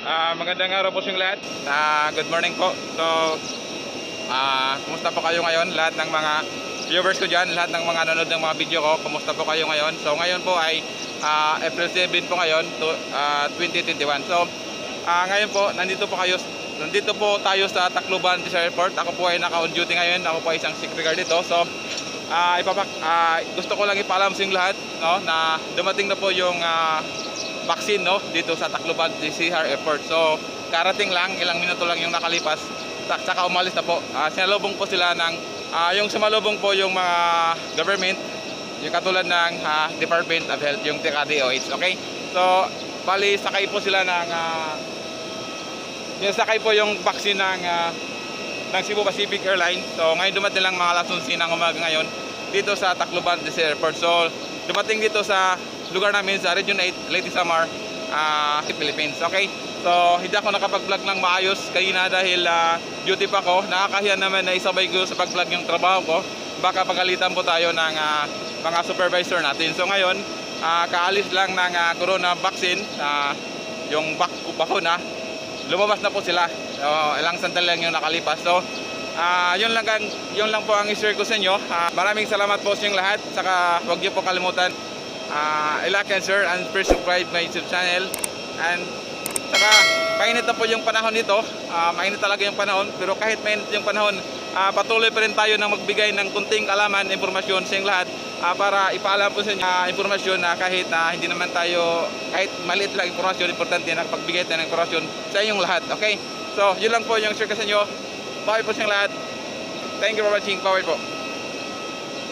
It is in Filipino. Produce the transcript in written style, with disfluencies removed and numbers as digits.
Magandang araw po sa inyong lahat. Good morning po. So, kumusta po kayo ngayon? Lahat ng mga viewers ko dyan, lahat ng mga nanonood ng mga video ko, kumusta po kayo ngayon? So, ngayon po ay April 7 po ngayon, 2021. So, ngayon po, nandito po tayo sa Tacloban Desert Airport. Ako po ay naka-on duty ngayon. Ako po ay isang security guard dito. So, gusto ko lang ipaalam sa inyong lahat, no, na dumating na po yung vaccine, no, dito sa Tacloban Desert Airport. So karating lang, ilang minuto lang yung nakalipas, saka umalis na po. Sinalubong po sila ng yung sumalubong po yung mga government, yung katulad ng Department of Health, yung DOH. Okay, so bali sakay po sila ng sakay po yung vaccine ng Cebu Pacific Airlines. So ngayon dumating lang mga alas 11 ng umaga ngayon dito sa Tacloban Desert Airport. So dumating dito sa lugar namin sa Region 8, Leyte Samar, Philippines. Okay, so hindi ako nakapag-vlog ng maayos kanina dahil duty pa ako. Nakakahiya naman na isabay ko sa pag-vlog yung trabaho ko. Baka pagalitan po tayo ng mga supervisor natin. So ngayon, kaalis lang ng corona vaccine, yung bakuna, lumabas na po sila. So, ilang sandali lang yung nakalipas. So yun lang po ang i-share ko sa inyo. Maraming salamat po sa inyong lahat. Saka huwag niyo po kalimutan like and share and please subscribe my YouTube channel. And saka mainit na po yung panahon dito. Mainit talaga yung panahon, pero kahit mainit yung panahon, patuloy pa rin tayo ng magbigay ng kunting kalaman, impormasyon sa inyong lahat, para ipaalam po sa inyo impormasyon na kahit hindi naman tayo, kahit maliit lang impormasyon, importante na pagbigay tayo ng impormasyon sa inyong lahat. Okay, so yun lang po yung share ko sa inyo. Bye po sa inyong lahat. Thank you for watching. Bye po.